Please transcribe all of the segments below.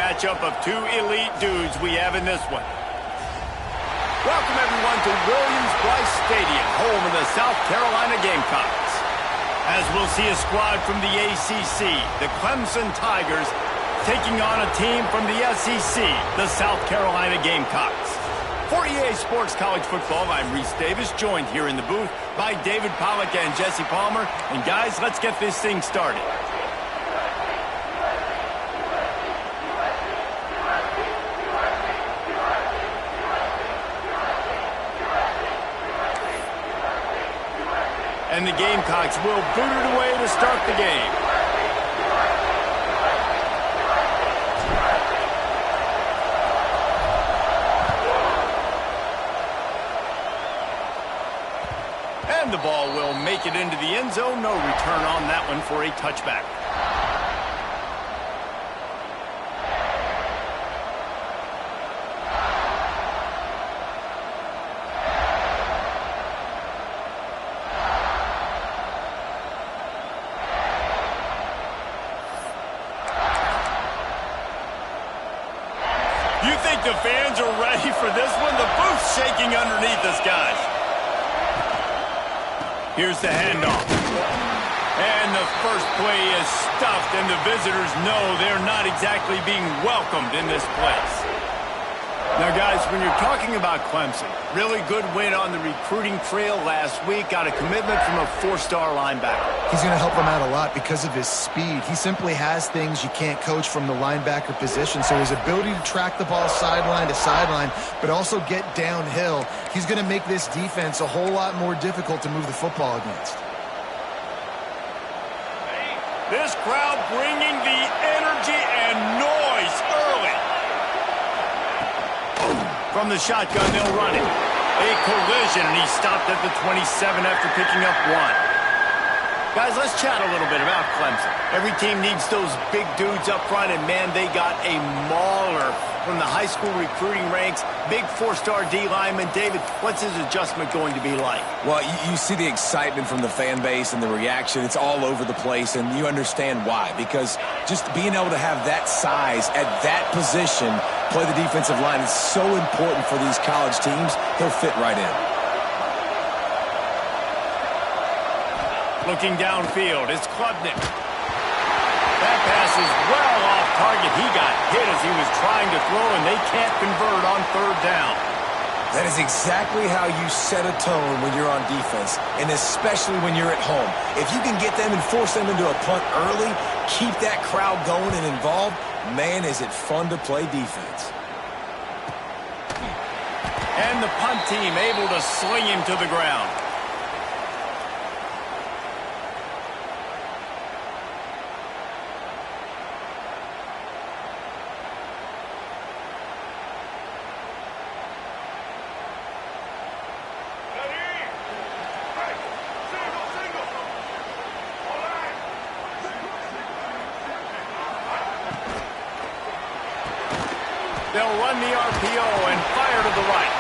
matchup of two elite dudes we have in this one. Welcome, everyone, to Williams-Brice Stadium, home of the South Carolina Gamecocks. As we'll see a squad from the ACC, the Clemson Tigers, taking on a team from the SEC, the South Carolina Gamecocks. For EA Sports College Football, I'm Reese Davis, joined here in the booth by David Pollack and Jesse Palmer. And guys, let's get this thing started. And the Gamecocks will boot it away to start the game. And the ball will make it into the end zone. No return on that one for a touchback. You think the fans are ready for this one? The booth's shaking underneath us, guys. Here's the handoff. And the first play is stuffed, and the visitors know they're not exactly being welcomed in this place. Now, guys, when you're talking about Clemson, really good win on the recruiting trail last week. Got a commitment from a four-star linebacker. He's going to help them out a lot because of his speed. He simply has things you can't coach from the linebacker position. So his ability to track the ball sideline to sideline, but also get downhill, he's going to make this defense a whole lot more difficult to move the football against. This crowd bringing the energy and noise early. From the shotgun, they'll run it. A collision, and he stopped at the 27 after picking up one. Guys, let's chat a little bit about Clemson. Every team needs those big dudes up front, and man, they got a mauler from the high school recruiting ranks. Big four-star D lineman. David, what's his adjustment going to be like? Well, you see the excitement from the fan base and the reaction. It's all over the place, and you understand why. Because just being able to have that size at that position, play the defensive line, is so important for these college teams. He'll fit right in. Looking downfield, it's Klubnik. That pass is well off target. He got hit as he was trying to throw, and they can't convert on third down. That is exactly how you set a tone when you're on defense, and especially when you're at home. If you can get them and force them into a punt early, keep that crowd going and involved, man, is it fun to play defense. And the punt team able to sling him to the ground. They'll run the RPO and fire to the right.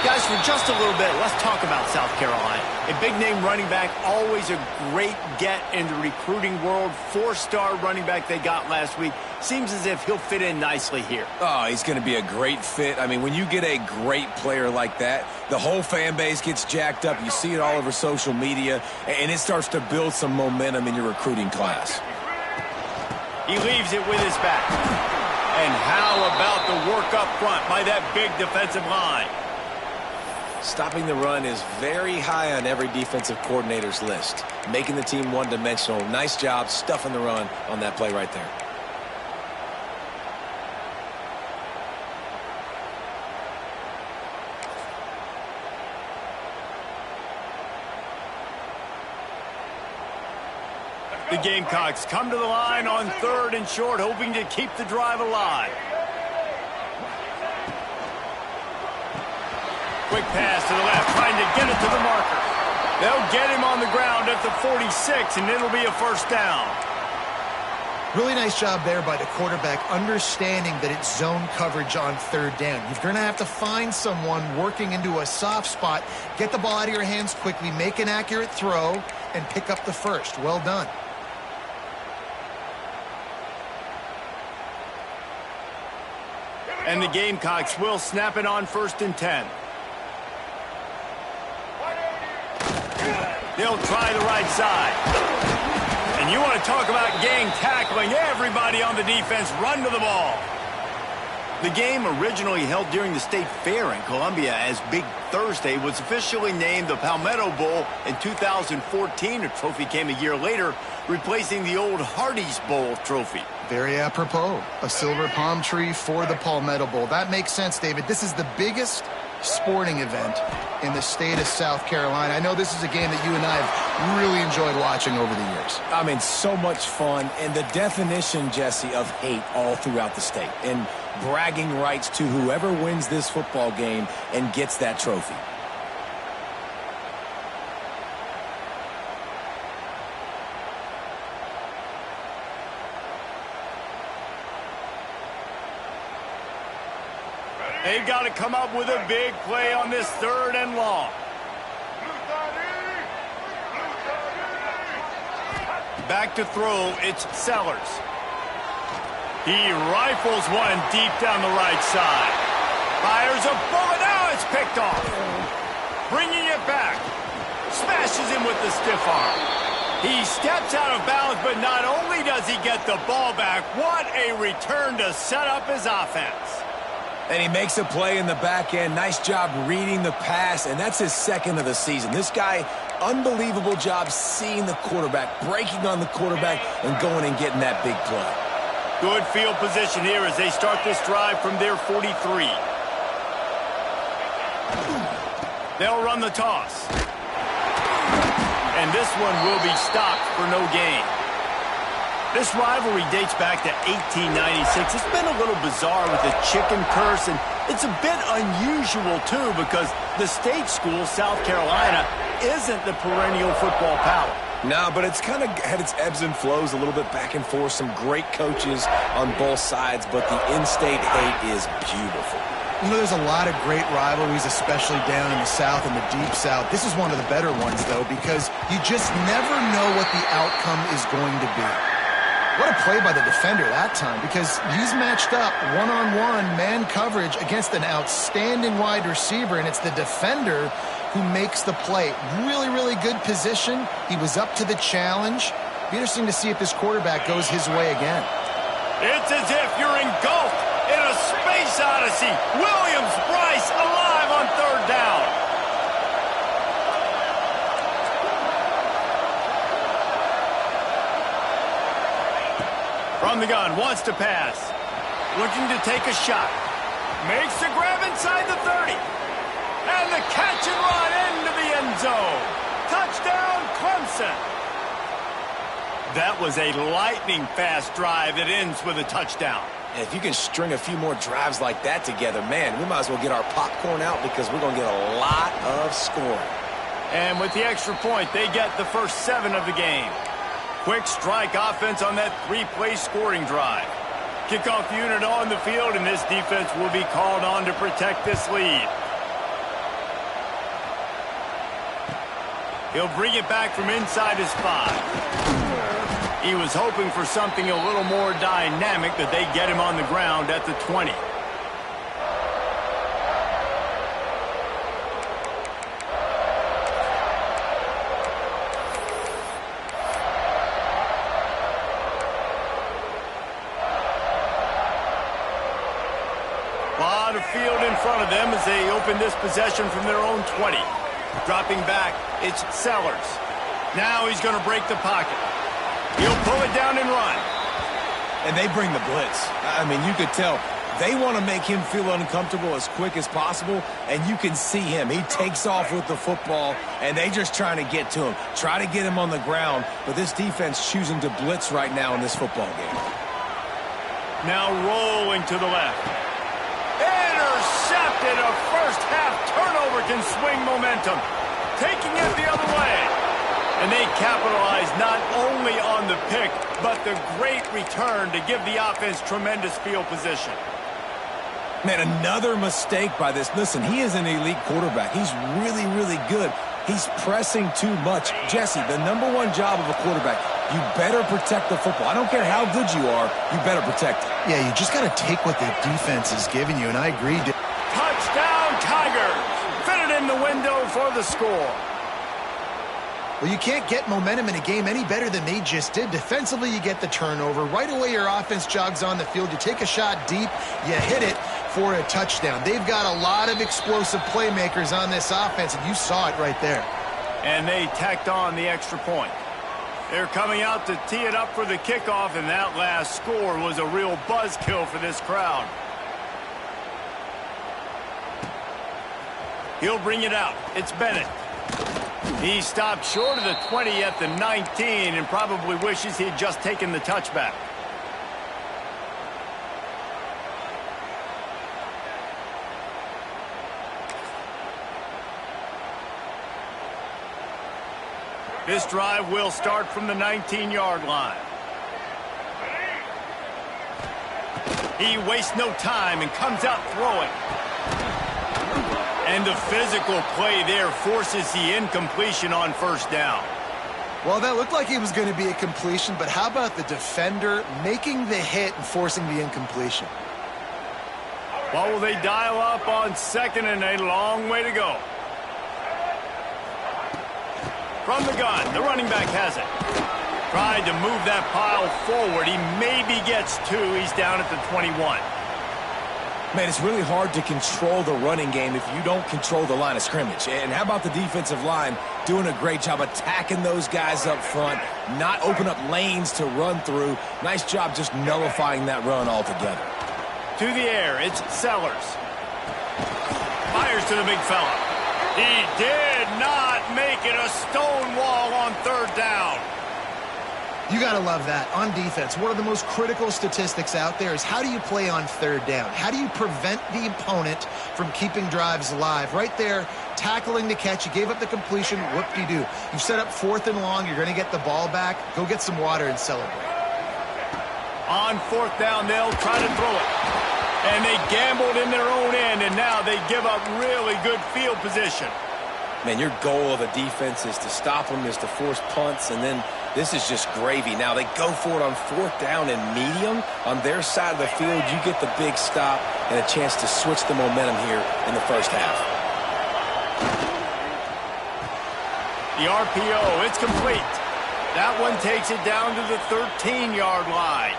Guys, for just a little bit, let's talk about South Carolina. A big-name running back, always a great get in the recruiting world. Four-star running back they got last week. Seems as if he'll fit in nicely here. Oh, he's going to be a great fit. I mean, when you get a great player like that, the whole fan base gets jacked up. You see it all over social media, and it starts to build some momentum in your recruiting class. He leaves it with his back. And how about the work up front by that big defensive line? Stopping the run is very high on every defensive coordinator's list. Making the team one-dimensional. Nice job stuffing the run on that play right there. The Gamecocks come to the line on third and short, hoping to keep the drive alive. Quick pass to the left, trying to get it to the marker. They'll get him on the ground at the 46, and it'll be a first down. Really nice job there by the quarterback, understanding that it's zone coverage on third down. You're going to have to find someone working into a soft spot, get the ball out of your hands quickly, make an accurate throw, and pick up the first. Well done. And the Gamecocks will snap it on 1st and 10. They'll try the right side. And you want to talk about gang tackling. Everybody on the defense run to the ball. The game, originally held during the State Fair in Columbia as Big Thursday, was officially named the Palmetto Bowl in 2014. A trophy came a year later, replacing the old Hardee's Bowl trophy. Very apropos. A silver palm tree for the Palmetto Bowl. That makes sense, David. This is the biggest sporting event in the state of South Carolina. I know this is a game that you and I have really enjoyed watching over the years. I mean, so much fun, and the definition, Jesse, of hate all throughout the state, and bragging rights to whoever wins this football game and gets that trophy. They've got to come up with a big play on this 3rd and long. Back to throw, it's Sellers. He rifles one deep down the right side. Fires a bullet. Now it's picked off. Bringing it back. Smashes him with the stiff arm. He steps out of bounds, but not only does he get the ball back, what a return to set up his offense. And he makes a play in the back end. Nice job reading the pass, and that's his 2nd of the season. This guy, unbelievable job seeing the quarterback, breaking on the quarterback, and going and getting that big play. Good field position here as they start this drive from their 43. They'll run the toss. And this one will be stopped for no gain. This rivalry dates back to 1896. It's been a little bizarre with the chicken curse, and it's a bit unusual, too, because the state school, South Carolina, isn't the perennial football power. No, but it's kind of had its ebbs and flows, a little bit back and forth. Some great coaches on both sides, but the in-state hate is beautiful. You know, there's a lot of great rivalries, especially down in the South and the Deep South. This is one of the better ones, though, because you just never know what the outcome is going to be. What a play by the defender that time, because he's matched up one-on-one man coverage against an outstanding wide receiver, and it's the defender who makes the play. Really, really good position. He was up to the challenge. Be interesting to see if this quarterback goes his way again. It's as if you're engulfed in a space odyssey. Williams-Brice alive on 3rd down. From the gun, wants to pass. Looking to take a shot. Makes the grab inside the 30. And the catch and run into the end zone. Touchdown, Clemson. That was a lightning-fast drive that ends with a touchdown. And if you can string a few more drives like that together, man, we might as well get our popcorn out because we're going to get a lot of scoring. And with the extra point, they get the first 7 of the game. Quick strike offense on that 3-play scoring drive. Kickoff unit on the field, and this defense will be called on to protect this lead. He'll bring it back from inside his 5. He was hoping for something a little more dynamic, but they get him on the ground at the 20. A lot of field in front of them as they open this possession from their own 20. Dropping back, it's Sellers. Now he's going to break the pocket. He'll pull it down and run. And they bring the blitz. I mean, you could tell they want to make him feel uncomfortable as quick as possible, and you can see him. He takes off with the football, and they just trying to get to him, try to get him on the ground, but this defense choosing to blitz right now in this football game. Now rolling to the left. Intercepted. A first-half turnover can swing momentum. Taking it the other way. And they capitalize not only on the pick, but the great return to give the offense tremendous field position. Man, another mistake by this. Listen, he is an elite quarterback. He's really, really good. He's pressing too much. Jesse, the #1 job of a quarterback you better protect the football. I don't care how good you are, you better protect it. Yeah, you just got to take what the defense is giving you, and I agree. Touchdown, Tigers! Fit it in the window for the score. Well, you can't get momentum in a game any better than they just did. Defensively, you get the turnover. Right away, your offense jogs on the field. You take a shot deep, you hit it for a touchdown. They've got a lot of explosive playmakers on this offense, and you saw it right there. And they tacked on the extra point. They're coming out to tee it up for the kickoff, and that last score was a real buzzkill for this crowd. He'll bring it out. It's Bennett. He stopped short of the 20 at the 19 and probably wishes he had just taken the touchback. This drive will start from the 19-yard line. He wastes no time and comes out throwing. And the physical play there forces the incompletion on first down. Well, that looked like it was going to be a completion, but how about the defender making the hit and forcing the incompletion? Well, will they dial up on second and a long way to go? From the gun, the running back has it. Tried to move that pile forward. He maybe gets two. He's down at the 21. Man, it's really hard to control the running game if you don't control the line of scrimmage. And how about the defensive line doing a great job attacking those guys up front, not open up lanes to run through. Nice job just nullifying that run altogether. To the air, it's Sellers. Fires to the big fella. He did not make it a stone wall on third down. You got to love that. On defense, one of the most critical statistics out there is how do you play on third down? How do you prevent the opponent from keeping drives alive? Right there, tackling the catch. You gave up the completion. Whoop-de-doo. You set up fourth and long. You're going to get the ball back. Go get some water and celebrate. On fourth down, they'll try to throw it. And they gambled in their own end, and now they give up really good field position. Man, your goal of the defense is to stop them, is to force punts, and then this is just gravy. Now they go for it on fourth down and medium. On their side of the field, you get the big stop and a chance to switch the momentum here in the first half. The RPO, it's complete. That one takes it down to the 13-yard line.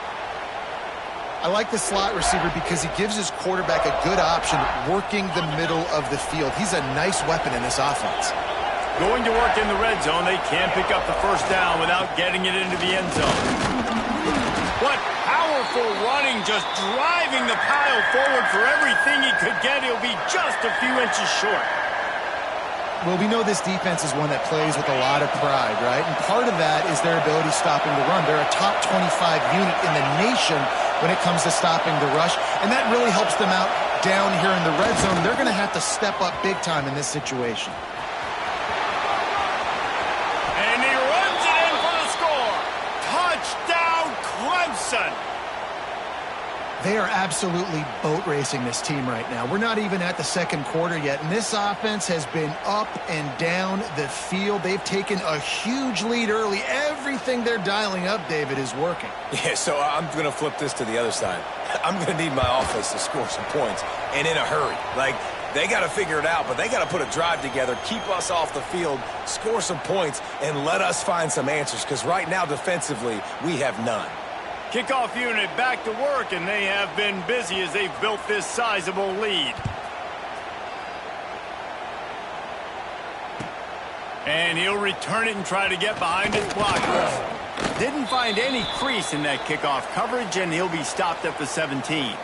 I like the slot receiver because he gives his quarterback a good option working the middle of the field. He's a nice weapon in this offense. Going to work in the red zone, they can't pick up the first down without getting it into the end zone. What powerful running, just driving the pile forward for everything he could get. He'll be just a few inches short. Well, we know this defense is one that plays with a lot of pride, right? And part of that is their ability stopping the run. They're a top 25 unit in the nation when it comes to stopping the rush, and that really helps them out down here in the red zone. They're going to have to step up big time in this situation. And he runs it in for the score. Touchdown, Clemson. They are absolutely boat racing this team right now. We're not even at the second quarter yet, and this offense has been up and down the field. They've taken a huge lead early. Everything they're dialing up, David, is working. Yeah, so I'm going to flip this to the other side. I'm going to need my offense to score some points, and in a hurry. Like, they got to figure it out, but they got to put a drive together, keep us off the field, score some points, and let us find some answers, because right now, defensively, we have none. Kickoff unit back to work, and they have been busy as they've built this sizable lead. And he'll return it and try to get behind his blockers. Didn't find any crease in that kickoff coverage, and he'll be stopped at the 17.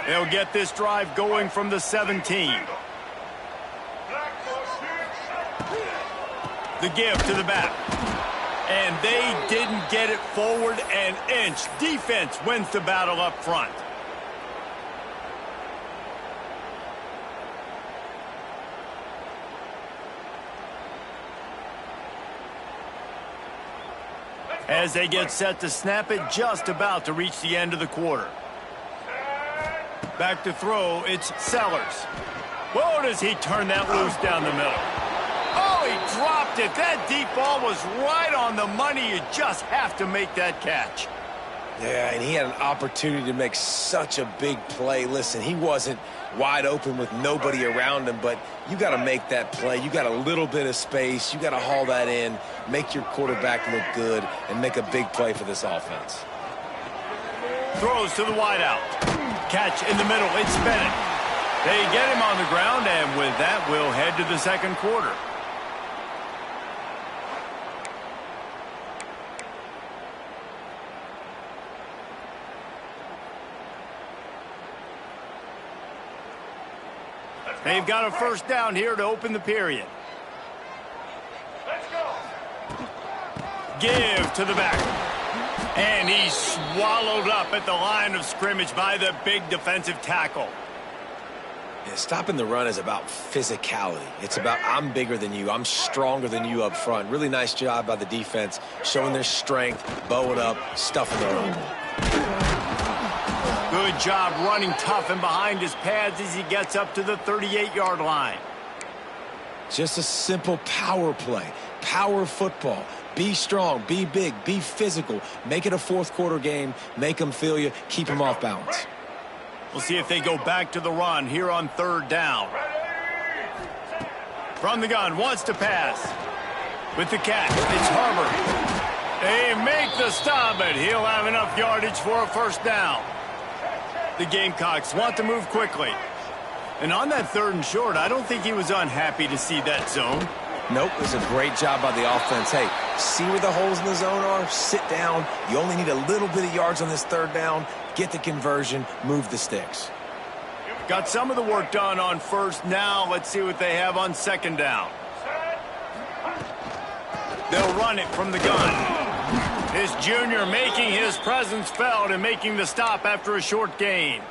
They'll get this drive going from the 17. The give to the back. And they didn't get it forward an inch. Defense wins the battle up front. As they get set to snap it, just about to reach the end of the quarter. Back to throw, it's Sellers. Whoa, does he turn that loose down the middle. Oh, he dropped it. That deep ball was right on the money. You just have to make that catch. Yeah, and he had an opportunity to make such a big play. Listen, he wasn't wide open with nobody around him, but you got to make that play. You got a little bit of space. You got to haul that in, make your quarterback look good, and make a big play for this offense. Throws to the wideout. Catch in the middle. It's Bennett. They get him on the ground, and with that, we'll head to the second quarter. They've got a first down here to open the period. Let's go. Give to the back. And he's swallowed up at the line of scrimmage by the big defensive tackle. Yeah, stopping the run is about physicality. It's about I'm bigger than you. I'm stronger than you up front. Really nice job by the defense, showing their strength, bowing up, stuffing the run. Good job running tough and behind his pads as he gets up to the 38-yard line. Just a simple power play, power football. Be strong, be big, be physical. Make it a fourth quarter game. Make them feel you. Keep them off balance. We'll see if they go back to the run here on third down. From the gun, wants to pass. With the catch, it's Harvard. They make the stop, but he'll have enough yardage for a first down. The Gamecocks want to move quickly. And on that third and short, I don't think he was unhappy to see that zone. Nope, it was a great job by the offense. Hey, see where the holes in the zone are? Sit down. You only need a little bit of yards on this third down. Get the conversion. Move the sticks. Got some of the work done on first. Now let's see what they have on second down. They'll run it from the gun. This junior making his presence felt and making the stop after a short gain.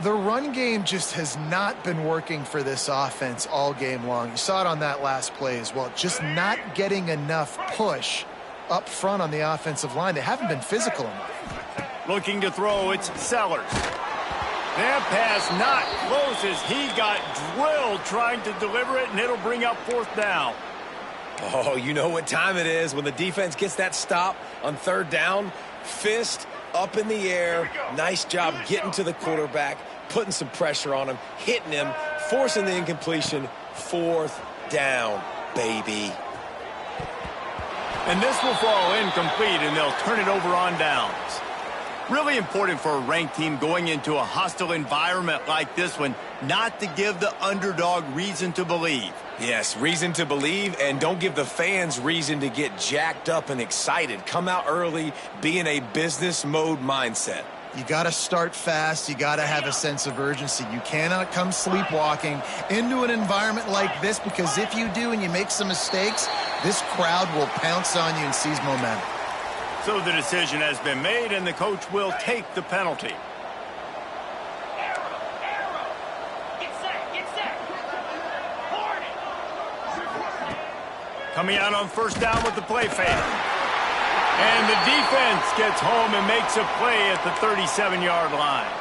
The run game just has not been working for this offense all game long. You saw it on that last play as well. Just not getting enough push up front on the offensive line. They haven't been physical enough. Looking to throw, it's Sellers. That pass not close as he got drilled trying to deliver it, and it'll bring up fourth down. Oh, you know what time it is when the defense gets that stop on third down. Fist up in the air. Nice job getting to the quarterback, putting some pressure on him, hitting him, forcing the incompletion. Fourth down, baby. And this will fall incomplete, and they'll turn it over on downs. Really important for a ranked team going into a hostile environment like this one, not to give the underdog reason to believe. Yes, reason to believe, and don't give the fans reason to get jacked up and excited. Come out early, be in a business mode mindset. You got to start fast. You got to have a sense of urgency. You cannot come sleepwalking into an environment like this, because if you do and you make some mistakes, this crowd will pounce on you and seize momentum. So the decision has been made, and the coach will take the penalty. Coming out on first down with the play fake. And the defense gets home and makes a play at the 37-yard line.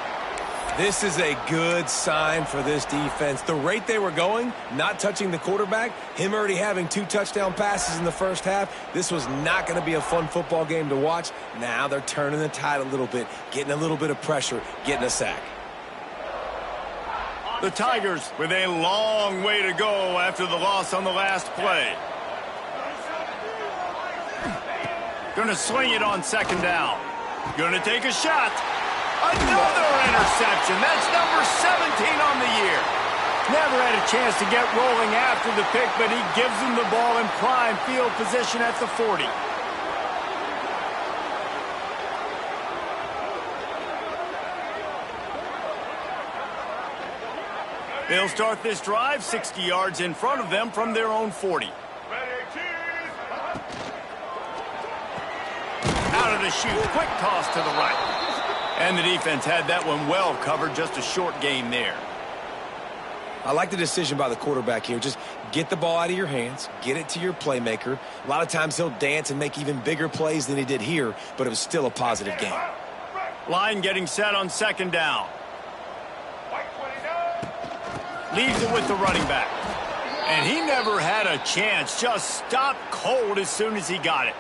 This is a good sign for this defense. The rate they were going, not touching the quarterback, him already having 2 touchdown passes in the first half, this was not going to be a fun football game to watch. Now they're turning the tide a little bit, getting a little bit of pressure, getting a sack. The Tigers with a long way to go after the loss on the last play. Going to sling it on second down. Going to take a shot. Another interception. That's number 17 on the year. Never had a chance to get rolling after the pick, but he gives him the ball in prime field position at the 40. They'll start this drive 60 yards in front of them from their own 40. Out of the chute, quick toss to the right. And the defense had that one well covered, just a short gain there. I like the decision by the quarterback here. Just get the ball out of your hands, get it to your playmaker. A lot of times he'll dance and make even bigger plays than he did here, but it was still a positive game. Line getting set on second down. Leaves it with the running back. And he never had a chance. Just stopped cold as soon as he got it.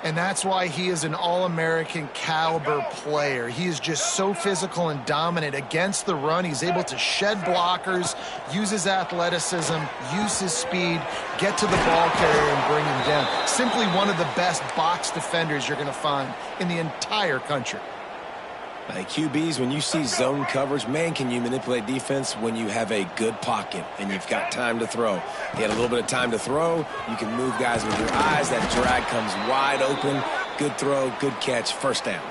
And that's why he is an All-American caliber player. He is just so physical and dominant against the run. He's able to shed blockers, use his athleticism, use his speed, get to the ball carrier and bring him down. Simply one of the best box defenders you're going to find in the entire country. Like QBs, when you see zone coverage, man, can you manipulate defense when you have a good pocket and you've got time to throw. You had a little bit of time to throw. You can move guys with your eyes. That drag comes wide open. Good throw, good catch, first down.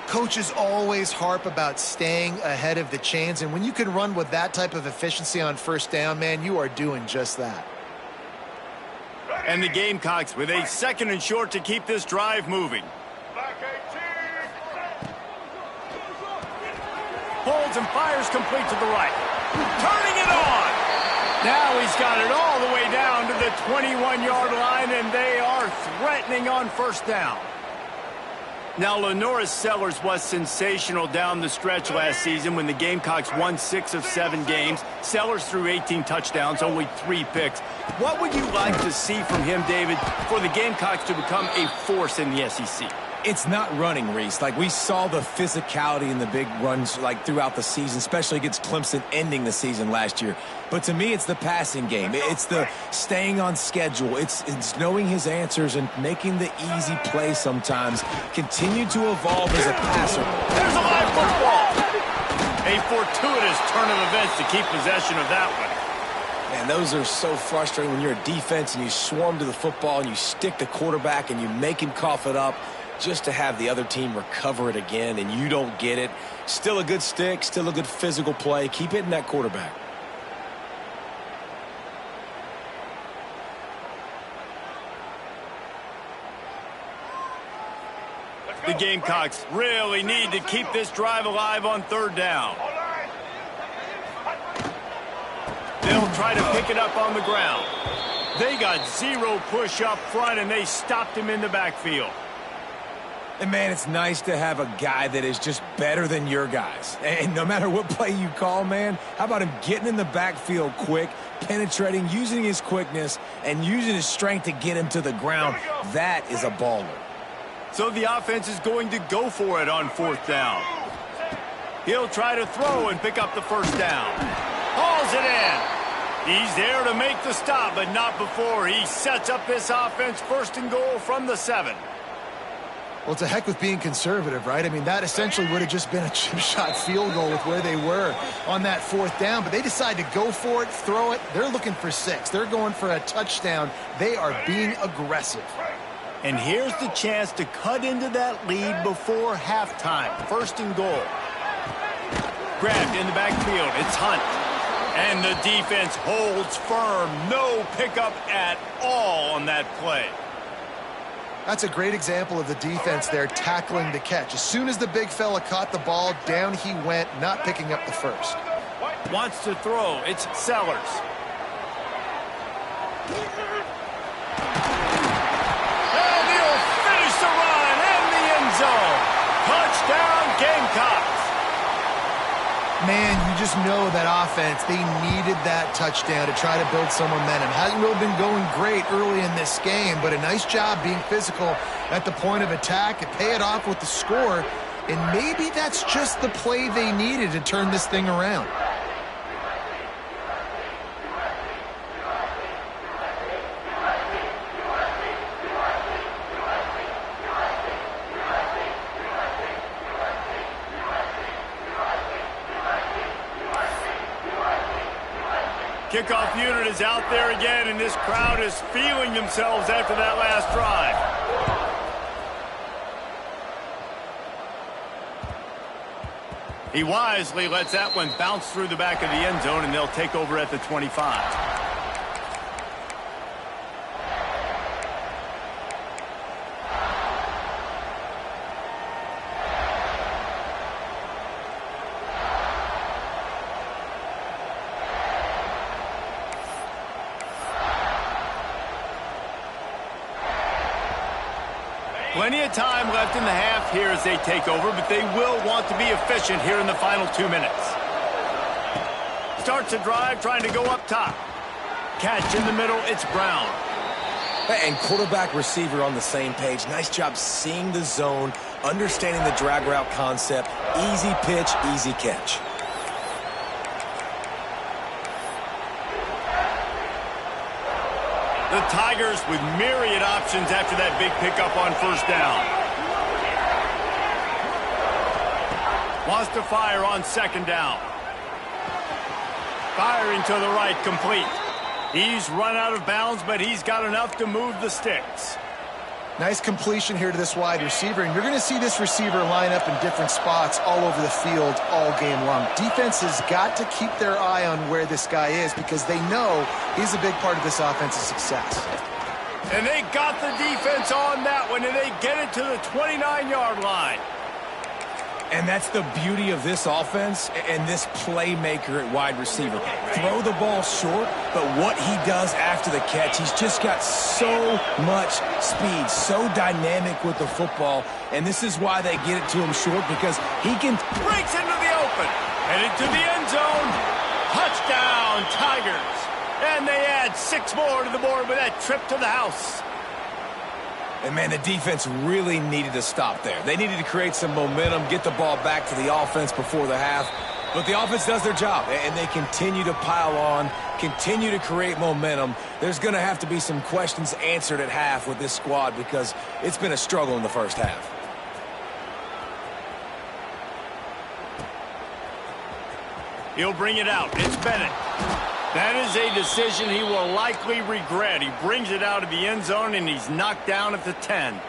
Coaches always harp about staying ahead of the chains, and when you can run with that type of efficiency on first down, man, you are doing just that. And the Gamecocks with a 2nd and short to keep this drive moving. Holds and fires complete to the right. Turning it on. Now he's got it all the way down to the 21-yard line, and they are threatening on first down. Now, LaNorris Sellers was sensational down the stretch last season when the Gamecocks won 6 of 7 games. Sellers threw 18 touchdowns, only 3 picks. What would you like to see from him, David, for the Gamecocks to become a force in the SEC? It's not running, Reese. Like, we saw the physicality in the big runs, like, throughout the season, especially against Clemson ending the season last year. But to me, it's the passing game. It's the staying on schedule. It's knowing his answers and making the easy play sometimes. Continue to evolve as a passer. There's a live football. A fortuitous turn of events to keep possession of that one. Man, those are so frustrating when you're a defense and you swarm to the football and you stick the quarterback and you make him cough it up. Just to have the other team recover it again and you don't get it. Still a good stick, still a good physical play. Keep hitting that quarterback. The Gamecocks really need to keep this drive alive on 3rd down. They'll try to pick it up on the ground. They got 0 push up front, and they stopped him in the backfield. And, man, it's nice to have a guy that is just better than your guys. And no matter what play you call, man, how about him getting in the backfield quick, penetrating, using his quickness, and using his strength to get him to the ground? That is a baller. So the offense is going to go for it on 4th down. He'll try to throw and pick up the first down. Hauls it in. He's there to make the stop, but not before he sets up this offense 1st and goal from the 7. Well, it's a heck with being conservative, right? I mean, that essentially would have just been a chip shot field goal with where they were on that 4th down. But they decide to go for it, throw it. They're looking for 6. They're going for a touchdown. They are being aggressive. And here's the chance to cut into that lead before halftime. 1st and goal. Grabbed in the backfield. It's Hunt. And the defense holds firm. No pickup at all on that play. That's a great example of the defense there tackling the catch. As soon as the big fella caught the ball, down he went, not picking up the first. Wants to throw. It's Sellers. And he'll finish the run in the end zone. Touchdown, Gamecocks. Man, you just know that offense, they needed that touchdown to try to build some momentum. Hasn't really been going great early in this game, but a nice job being physical at the point of attack and pay it off with the score. And maybe that's just the play they needed to turn this thing around. Kickoff unit is out there again, and this crowd is feeling themselves after that last drive. He wisely lets that one bounce through the back of the end zone, and they'll take over at the 25. Plenty of time left in the half here as they take over, but they will want to be efficient here in the final 2 minutes. starts a drive trying to go up top. Catch in the middle, it's Brown. And quarterback receiver on the same page. Nice job seeing the zone, understanding the drag route concept. Easy pitch, easy catch. The Tigers with myriad options after that big pickup on first down. Wants to fire on second down. Firing to the right, complete. He's run out of bounds, but he's got enough to move the sticks. Nice completion here to this wide receiver, and you're going to see this receiver line up in different spots all over the field all game long. Defense has got to keep their eye on where this guy is because they know he's a big part of this offense's success. And they got the defense on that one, and they get it to the 29-yard line. And that's the beauty of this offense and this playmaker at wide receiver. Throw the ball short, but what he does after the catch, he's just got so much speed, so dynamic with the football. And this is why they get it to him short, because he can... Breaks into the open. Headed to the end zone. Touchdown, Tigers. And they add 6 more to the board with that trip to the house. And, man, the defense really needed to stop there. They needed to create some momentum, get the ball back to the offense before the half. But the offense does their job, and they continue to pile on, continue to create momentum. There's going to have to be some questions answered at half with this squad because it's been a struggle in the first half. He'll bring it out. It's Bennett. That is a decision he will likely regret. He brings it out of the end zone, and he's knocked down at the 10.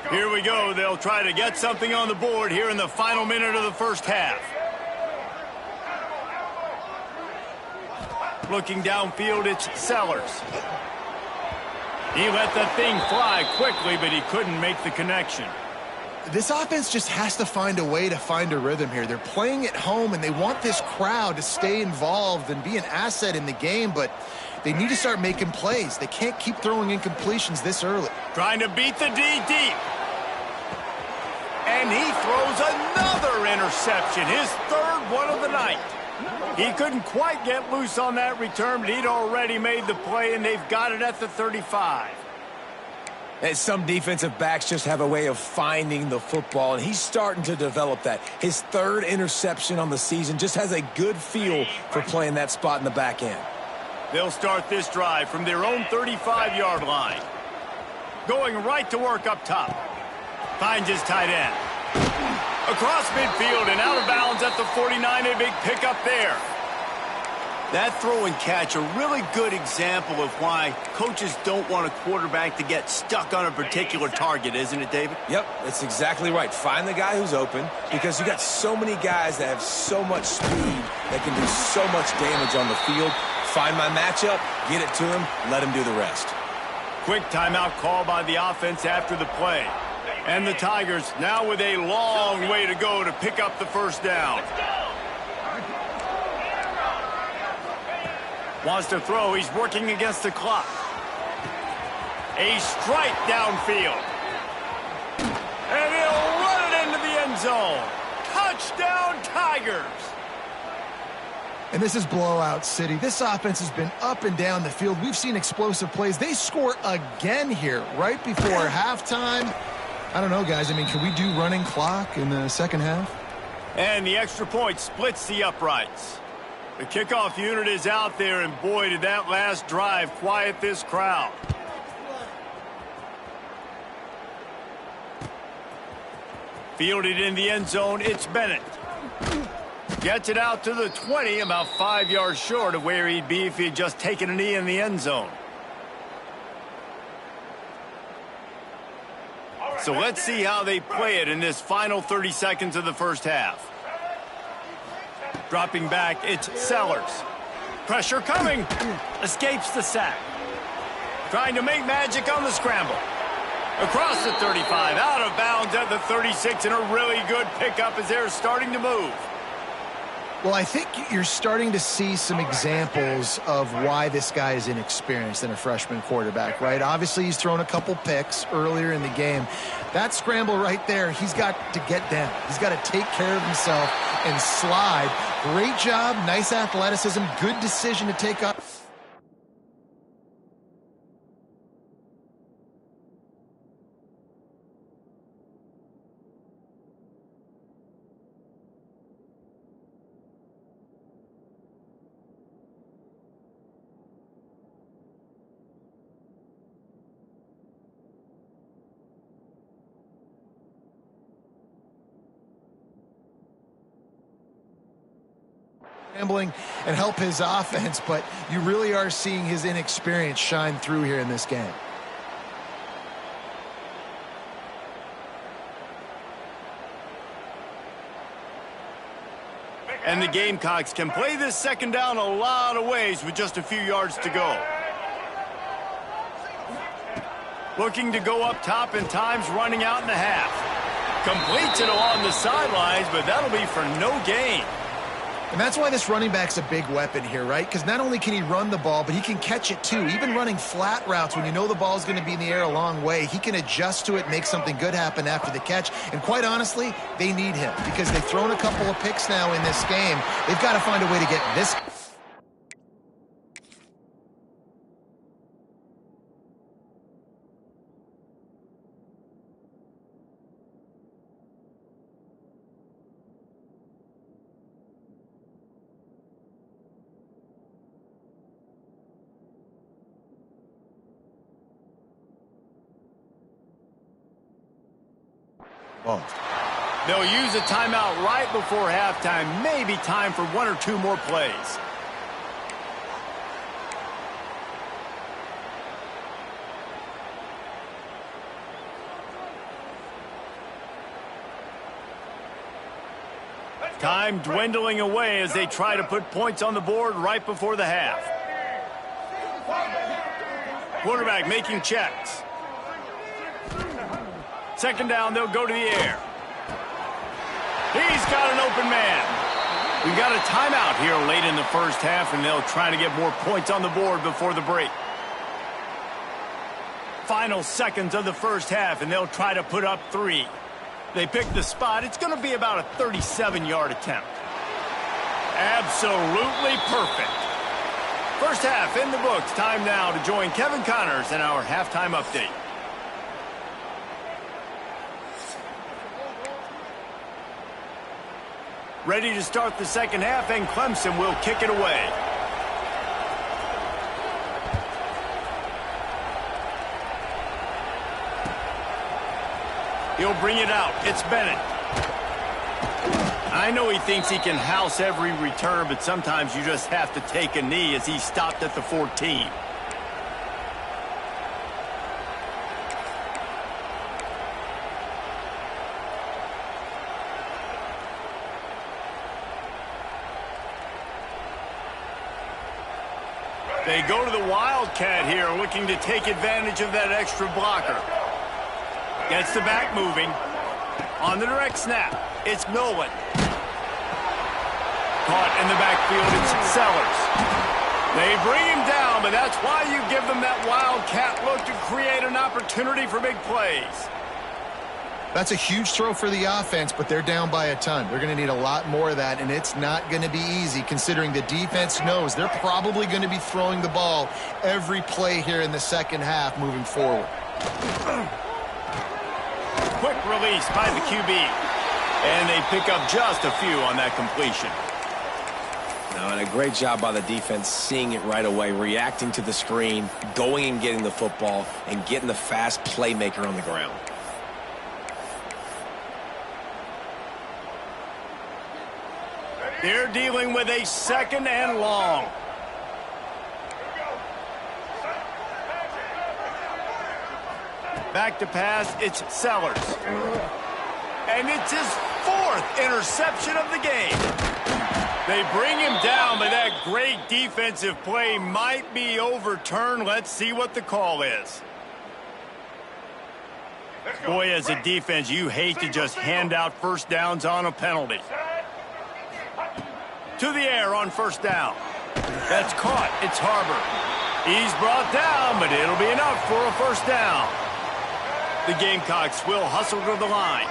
Here we go. They'll try to get something on the board here in the final minute of the first half. Looking downfield, it's Sellers. He let the thing fly quickly, but he couldn't make the connection. This offense just has to find a way to find a rhythm here. They're playing at home, and they want this crowd to stay involved and be an asset in the game, but they need to start making plays. They can't keep throwing incompletions this early. Trying to beat the D deep. And he throws another interception, his third one of the night. He couldn't quite get loose on that return, but he'd already made the play, and they've got it at the 35. And some defensive backs just have a way of finding the football, and he's starting to develop that. His third interception on the season, just has a good feel for playing that spot in the back end. They'll start this drive from their own 35-yard line. Going right to work up top. Finds his tight end. Across midfield and out of bounds at the 49, a big pickup there. That throw and catch, a really good example of why coaches don't want a quarterback to get stuck on a particular target, isn't it, David? Yep, that's exactly right. Find the guy who's open because you got so many guys that have so much speed that can do so much damage on the field. Find my matchup, get it to him, let him do the rest. Quick timeout call by the offense after the play. And the Tigers now with a long way to go to pick up the first down. Wants to throw. He's working against the clock. A strike downfield. And he'll run it into the end zone. Touchdown, Tigers. And this is blowout city. This offense has been up and down the field. We've seen explosive plays. They score again here right before halftime. I don't know, guys. I mean, can we do running clock in the second half? And the extra point splits the uprights. The kickoff unit is out there, and boy, did that last drive quiet this crowd. Fielded in the end zone, it's Bennett. Gets it out to the 20, about 5 yards short of where he'd be if he had just taken a knee in the end zone. So let's see how they play it in this final 30 seconds of the first half. Dropping back, it's Sellers. Pressure coming. Escapes the sack. Trying to make magic on the scramble. Across the 35, out of bounds at the 36, and a really good pickup as they're starting to move. Well, I think you're starting to see some examples of why this guy is inexperienced in a freshman quarterback, right? Obviously, he's thrown a couple picks earlier in the game. That scramble right there, he's got to get down. He's got to take care of himself and slide. Great job, nice athleticism, good decision to take off. Scrambling and help his offense, but you really are seeing his inexperience shine through here in this game. And the Gamecocks can play this second down a lot of ways with just a few yards to go. Looking to go up top, and time's running out in the half. Completes it along the sidelines, but that'll be for no gain. And that's why this running back's a big weapon here, right? Because not only can he run the ball, but he can catch it too. Even running flat routes when you know the ball's going to be in the air a long way, he can adjust to it, make something good happen after the catch. And quite honestly, they need him because they've thrown a couple of picks now in this game. They've got to find a way to get this. They'll use a timeout right before halftime. Maybe time for one or two more plays. Time dwindling away as they try to put points on the board right before the half. Quarterback making checks. Second down, they'll go to the air. He's got an open man. We've got a timeout here late in the first half, and they'll try to get more points on the board before the break. Final seconds of the first half, and they'll try to put up 3. They pick the spot. It's going to be about a 37-yard attempt. Absolutely perfect. First half in the books. Time now to join Kevin Connors in our halftime update. Ready to start the second half, and Clemson will kick it away. He'll bring it out. It's Bennett. I know he thinks he can house every return, but sometimes you just have to take a knee as he stopped at the 14. They go to the Wildcat here, looking to take advantage of that extra blocker. Gets the back moving. On the direct snap, it's Nolan. Caught in the backfield, it's Sellers. They bring him down, but that's why you give them that Wildcat look to create an opportunity for big plays. That's a huge throw for the offense, but they're down by a ton. They're going to need a lot more of that, and it's not going to be easy considering the defense knows they're probably going to be throwing the ball every play here in the second half moving forward. Quick release by the QB, and they pick up just a few on that completion. Now, and a great job by the defense seeing it right away, reacting to the screen, going and getting the football, and getting the fast playmaker on the ground. They're dealing with a second and long. Back to pass, it's Sellers. And it's his 4th interception of the game. They bring him down, but that great defensive play might be overturned. Let's see what the call is. Boy, as a defense, you hate to just hand out first downs on a penalty. To the air on first down. That's caught. It's Harbor. He's brought down, but it'll be enough for a first down. The Gamecocks will hustle to the line.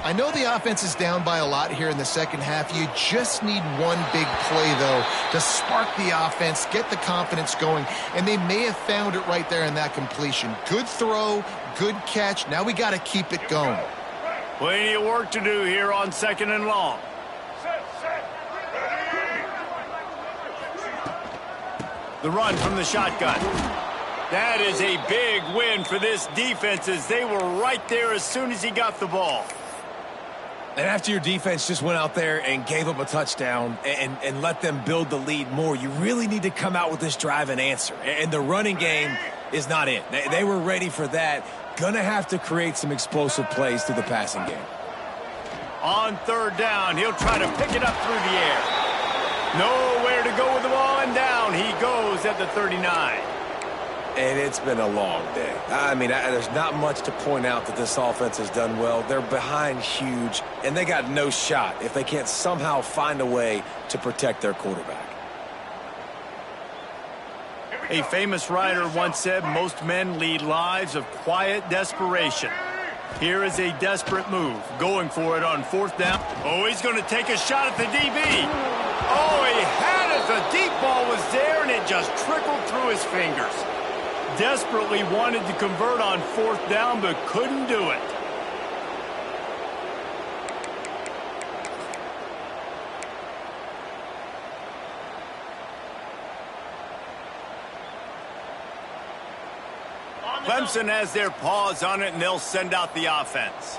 I know the offense is down by a lot here in the second half. You just need one big play, though, to spark the offense, get the confidence going, and they may have found it right there in that completion. Good throw, good catch. Now we got to keep it going. Plenty of work to do here on 2nd and long. The run from the shotgun. That is a big win for this defense as they were right there as soon as he got the ball. And after your defense just went out there and gave up a touchdown and let them build the lead more, you really need to come out with this drive and answer. And the running game is not in. They were ready for that. Gonna have to create some explosive plays through the passing game. On 3rd down, he'll try to pick it up through the air. Nowhere to go with the ball, and down he goes at the 39. And it's been a long day. I mean, there's not much to point out that this offense has done well. They're behind huge, and they got no shot if they can't somehow find a way to protect their quarterback. A famous writer once said, most men lead lives of quiet desperation. Here is a desperate move, going for it on 4th down. Oh, he's going to take a shot at the DB. Oh, he had it. The deep ball was there, and it just trickled through his fingers. Desperately wanted to convert on 4th down, but couldn't do it. Clemson has their paws on it, and they'll send out the offense.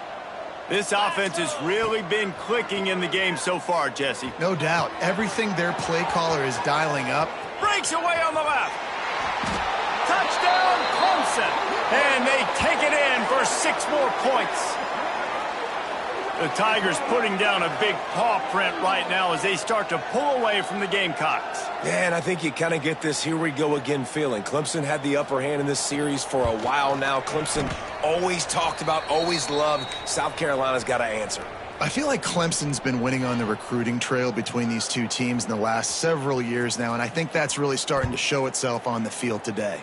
This offense has really been clicking in the game so far, Jesse. No doubt. Everything their play caller is dialing up. Breaks away on the left. Touchdown, Clemson. And they take it in for 6 more points. The Tigers putting down a big paw print right now as they start to pull away from the Gamecocks. Yeah, and I think you kind of get this here we go again feeling. Clemson had the upper hand in this series for a while now. Clemson always talked about, always loved. South Carolina's got to answer. I feel like Clemson's been winning on the recruiting trail between these two teams in the last several years now, and I think that's really starting to show itself on the field today.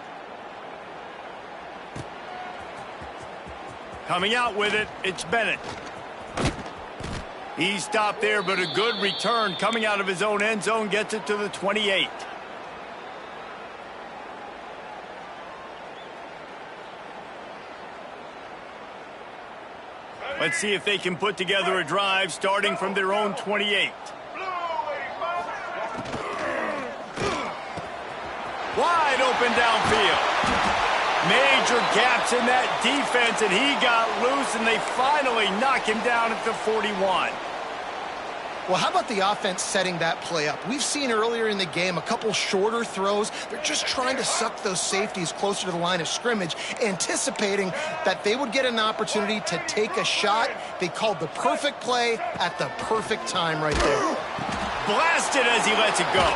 Coming out with it, it's Bennett. He stopped there, but a good return coming out of his own end zone gets it to the 28. Let's see if they can put together a drive starting from their own 28. Wide open downfield. Major gaps in that defense, and he got loose, and they finally knock him down at the 41. Well, how about the offense setting that play up? We've seen earlier in the game a couple shorter throws. They're just trying to suck those safeties closer to the line of scrimmage, anticipating that they would get an opportunity to take a shot. They called the perfect play at the perfect time right there. Blasted as he lets it go.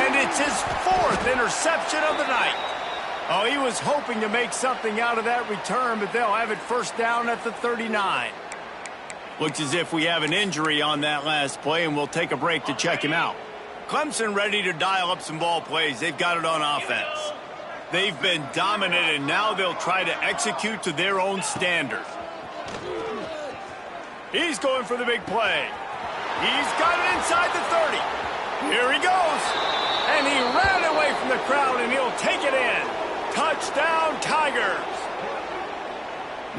And it's his 4th interception of the night. Oh, he was hoping to make something out of that return, but they'll have it first down at the 39. Looks as if we have an injury on that last play, and we'll take a break to check him out. Clemson ready to dial up some ball plays. They've got it on offense. They've been dominant, and now they'll try to execute to their own standard. He's going for the big play. He's got it inside the 30. Here he goes. And he ran away from the crowd, and he'll take it in. Touchdown, Tigers.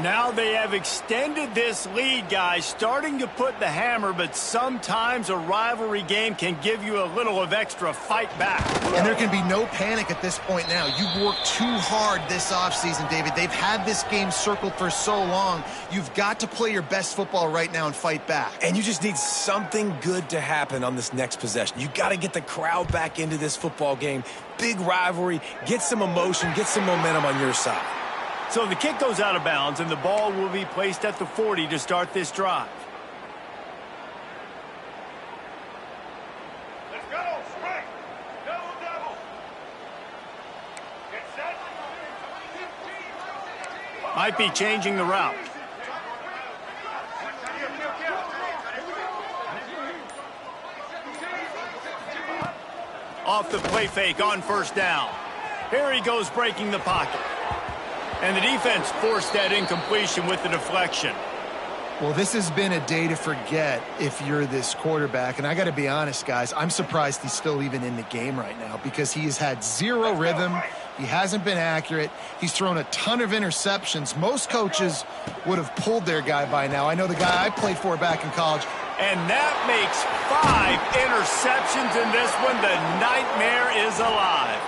Now they have extended this lead, guys, starting to put the hammer, but sometimes a rivalry game can give you a little of extra fight back. And there can be no panic at this point now. You've worked too hard this offseason, David. They've had this game circled for so long. You've got to play your best football right now and fight back. And you just need something good to happen on this next possession. You got to get the crowd back into this football game. Big rivalry, get some emotion, get some momentum on your side. So the kick goes out of bounds, and the ball will be placed at the 40 to start this drive. Let's go, strike, double. Get set. Might be changing the route. Off the play fake on first down. Here he goes breaking the pocket. And the defense forced that incompletion with the deflection. Well, this has been a day to forget if you're this quarterback. And I got to be honest, guys, I'm surprised he's still even in the game right now because he has had zero rhythm. He hasn't been accurate. He's thrown a ton of interceptions. Most coaches would have pulled their guy by now. I know the guy I played for back in college. And that makes 5 interceptions in this one. The nightmare is alive.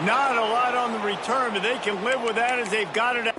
Not a lot on the return, but they can live with that as they've got it.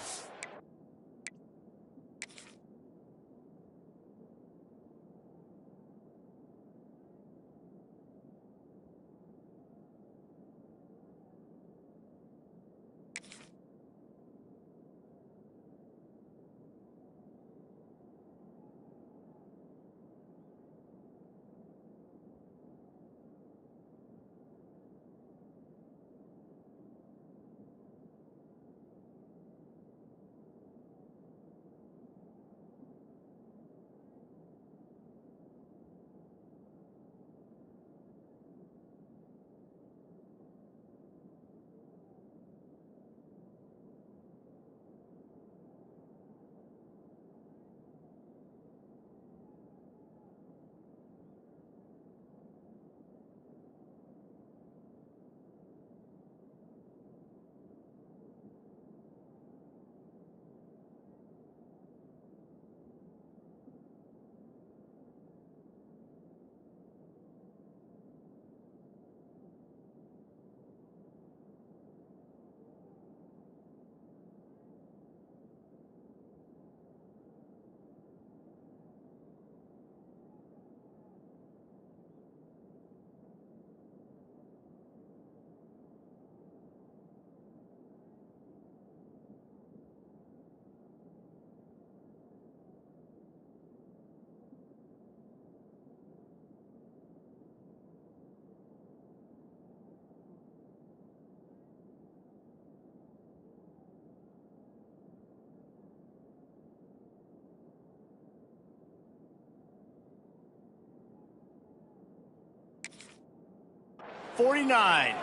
.49.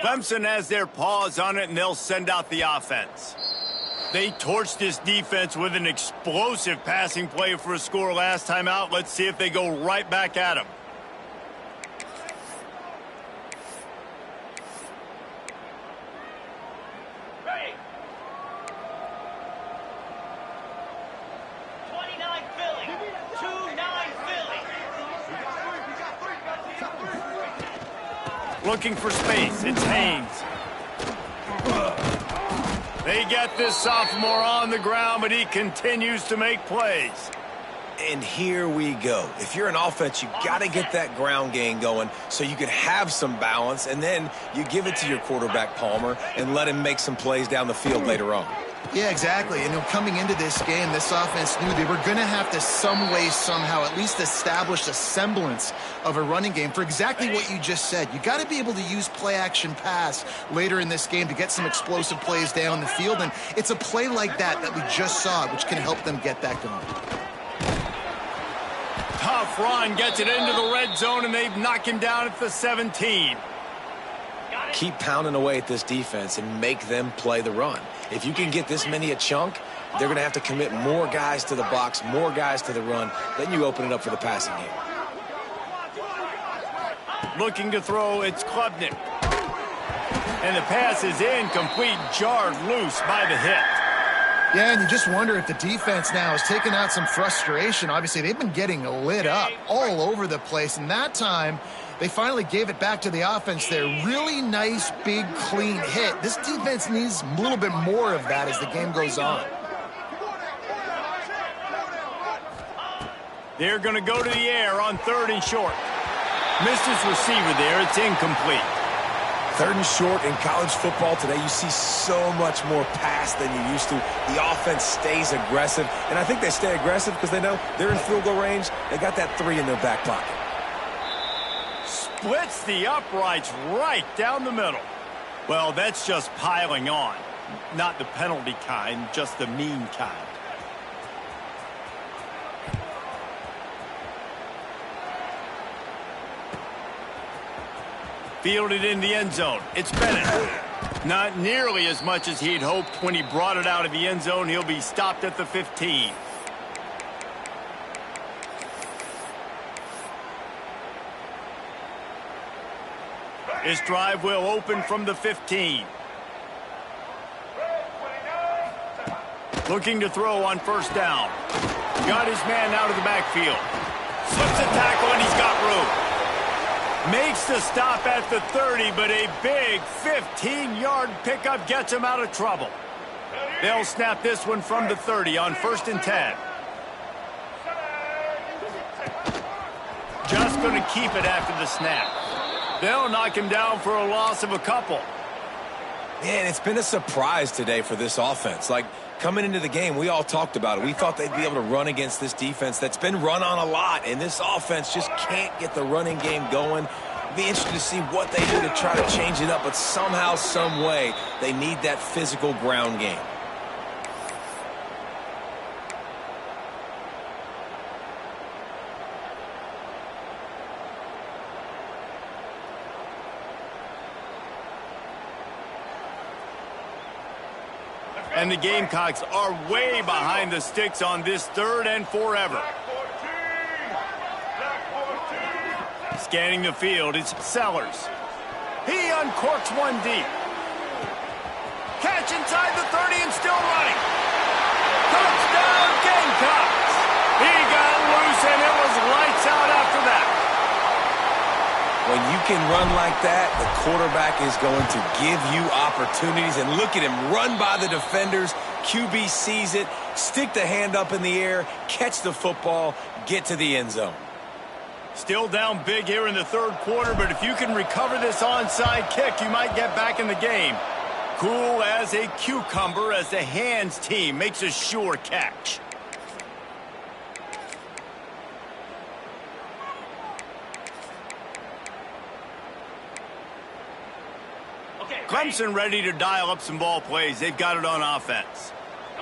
Clemson has their paws on it, and they'll send out the offense. They torched this defense with an explosive passing play for a score last time out. Let's see if they go right back at him. Ready. 29 Philly. 2-9 Philly. Looking for space. It's Haynes. They get this sophomore on the ground, but he continues to make plays. And here we go. If you're an offense, you got to get that ground game going so you can have some balance, and then you give it to your quarterback, Palmer, and let him make some plays down the field later on. Yeah, exactly. And coming into this game, this offense knew they were going to have to some way, somehow, at least establish a semblance of a running game for exactly what you just said. You got to be able to use play-action pass later in this game to get some explosive plays down the field. And it's a play like that we just saw, which can help them get that going. Tough run, gets it into the red zone, and they've knocked him down at the 17. Keep pounding away at this defense and make them play the run. If you can get this many a chunk, they're going to have to commit more guys to the box, more guys to the run. Then you open it up for the passing game. Looking to throw, it's Klubnik. And the pass is incomplete, jarred loose by the hit. Yeah, and you just wonder if the defense now has taken out some frustration. Obviously, they've been getting lit up all over the place, and that time they finally gave it back to the offense there. Really nice, big, clean hit. This defense needs a little bit more of that as the game goes on. They're going to go to the air on 3rd and short. Missed his receiver there. It's incomplete. 3rd and short in college football today, you see so much more pass than you used to. The offense stays aggressive, and I think they stay aggressive because they know they're in field goal range. They got that 3 in their back pocket. Splits the uprights right down the middle. Well, that's just piling on. Not the penalty kind, just the mean kind. Fielded in the end zone. It's Bennett. Not nearly as much as he'd hoped when he brought it out of the end zone. He'll be stopped at the 15. This drive will open from the 15. Looking to throw on 1st down. Got his man out of the backfield. Slips a tackle and he's got room. Makes the stop at the 30, but a big 15-yard pickup gets him out of trouble. They'll snap this one from the 30 on 1st and 10. Just going to keep it after the snap. They'll knock him down for a loss of a couple. Man, it's been a surprise today for this offense. Like, coming into the game, we all talked about it. We thought they'd be able to run against this defense that's been run on a lot, and this offense just can't get the running game going. Be interested to see what they do to try to change it up, but somehow, some way, they need that physical ground game. And the Gamecocks are way behind the sticks on this 3rd and forever. Scanning the field, it's Sellers. He uncorks one deep. Catch inside the 30 and still running. Touchdown, Gamecocks! He got loose and it was lights out after that. When you can run like that, the quarterback is going to give you opportunities. And look at him run by the defenders. QB sees it, stick the hand up in the air, catch the football, get to the end zone. Still down big here in the 3rd quarter, but if you can recover this onside kick, you might get back in the game. Cool as a cucumber as the hands team makes a sure catch. Clemson ready to dial up some ball plays. They've got it on offense.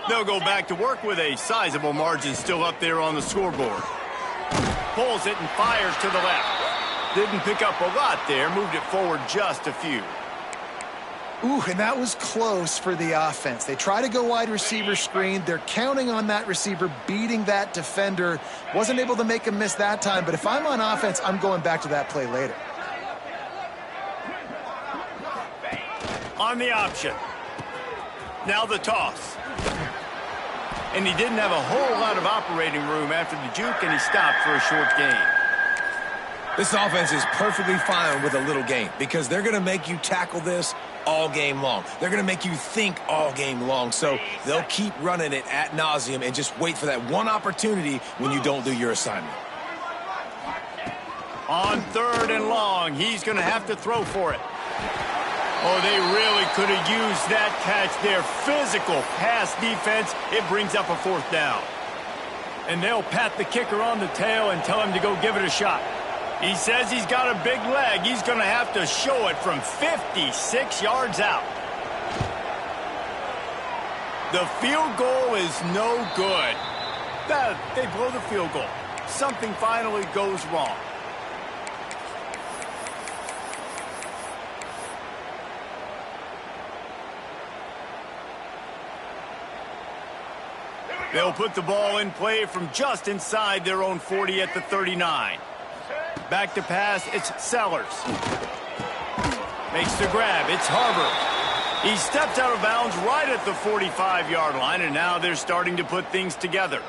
They'll go back to work with a sizable margin still up there on the scoreboard. Pulls it and fires to the left. Didn't pick up a lot there. Moved it forward just a few. Ooh, and that was close for the offense. They try to go wide receiver screen. They're counting on that receiver beating that defender. Wasn't able to make him miss that time, but if I'm on offense, I'm going back to that play later. On the option. Now the toss. And he didn't have a whole lot of operating room after the juke, and he stopped for a short gain. This offense is perfectly fine with a little game because they're going to make you tackle this all game long. They're going to make you think all game long. So they'll keep running it ad nauseum and just wait for that one opportunity when you don't do your assignment. On 3rd and long, he's going to have to throw for it. Oh, they really could have used that catch there. Physical pass defense. It brings up a 4th down. And they'll pat the kicker on the tail and tell him to go give it a shot. He says he's got a big leg. He's going to have to show it from 56 yards out. The field goal is no good. They blow the field goal. Something finally goes wrong. They'll put the ball in play from just inside their own 40 at the 39. Back to pass, it's Sellers. Makes the grab, it's Harbor. He steps out of bounds right at the 45-yard line, and now they're starting to put things together.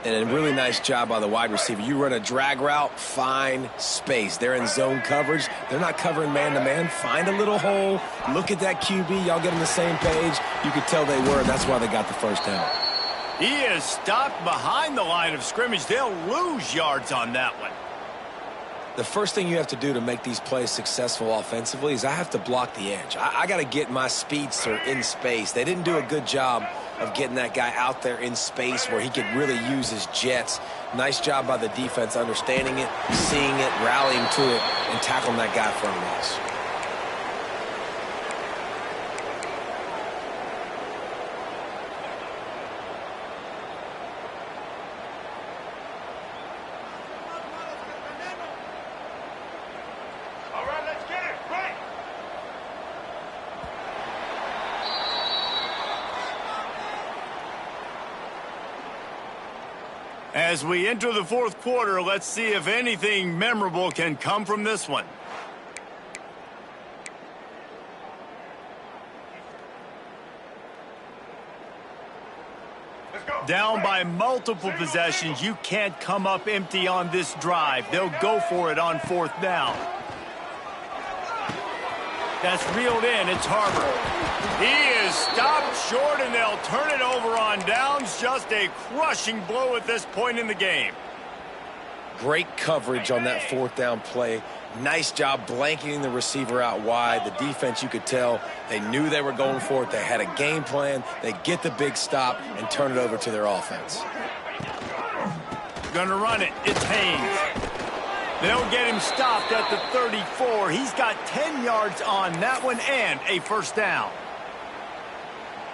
And a really nice job by the wide receiver. You run a drag route, find space. They're in zone coverage. They're not covering man-to-man. Find a little hole. Look at that QB. Y'all get on the same page. You could tell they were. That's why they got the 1st down. He is stopped behind the line of scrimmage. They'll lose yards on that one. the first thing you have to do to make these plays successful offensively is I have to block the edge. I got to get my speedster in space. They didn't do a good job of getting that guy out there in space where he could really use his jets. Nice job by the defense understanding it, seeing it, rallying to it, and tackling that guy for a loss. As we enter the fourth quarter, let's see if anything memorable can come from this one. Down by multiple possessions, you can't come up empty on this drive. They'll go for it on fourth down. That's reeled in. It's Harbor. He is stopped short, and they'll turn it over on downs. Just a crushing blow at this point in the game. Great coverage on that fourth down play. Nice job blanketing the receiver out wide. The defense, you could tell, they knew they were going for it. They had a game plan. They get the big stop and turn it over to their offense. Gonna run it. It's Haynes. They'll get him stopped at the 34. He's got 10 yards on that one and a first down.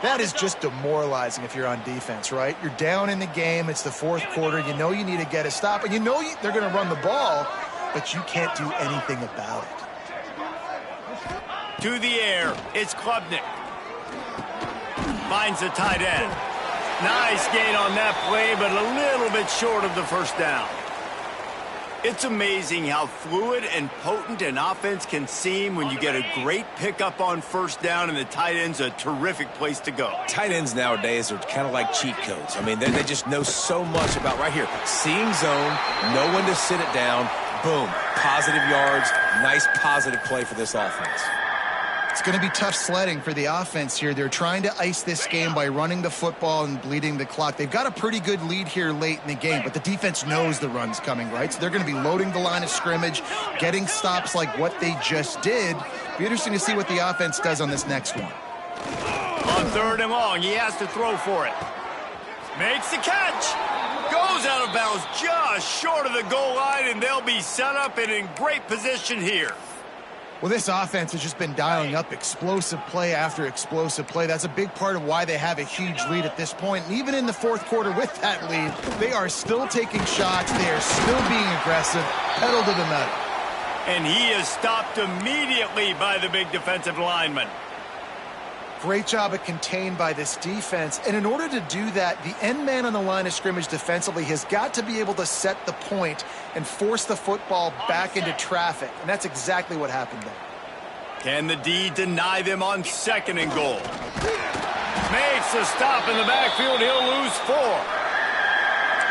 That is just demoralizing if you're on defense, right? You're down in the game. It's the fourth quarter. You know you need to get a stop, and you know they're going to run the ball, but you can't do anything about it. To the air. It's Klubnik. Finds the tight end. Nice gain on that play, but a little bit short of the first down. It's amazing how fluid and potent an offense can seem when you get a great pickup on first down, and the tight end's a terrific place to go. Tight ends nowadays are kind of like cheat codes. I mean, they just know so much about right here. Seeing zone, know when to sit it down, boom, positive yards, nice positive play for this offense. It's going to be tough sledding for the offense here. They're trying to ice this game by running the football and bleeding the clock. They've got a pretty good lead here late in the game, but the defense knows the run's coming, right? So they're going to be loading the line of scrimmage, getting stops like what they just did. Be interesting to see what the offense does on this next one. On third and long, he has to throw for it. Makes the catch. Goes out of bounds just short of the goal line, and they'll be set up and in great position here. Well, this offense has just been dialing up explosive play after explosive play. That's a big part of why they have a huge lead at this point. And even in the fourth quarter with that lead, they are still taking shots. They are still being aggressive, pedal to the metal. And he is stopped immediately by the big defensive lineman. Great job of contained by this defense. And in order to do that, the end man on the line of scrimmage defensively has got to be able to set the point and force the football back into traffic. And that's exactly what happened there. Can the D deny them on second and goal? Makes a stop in the backfield. He'll lose 4.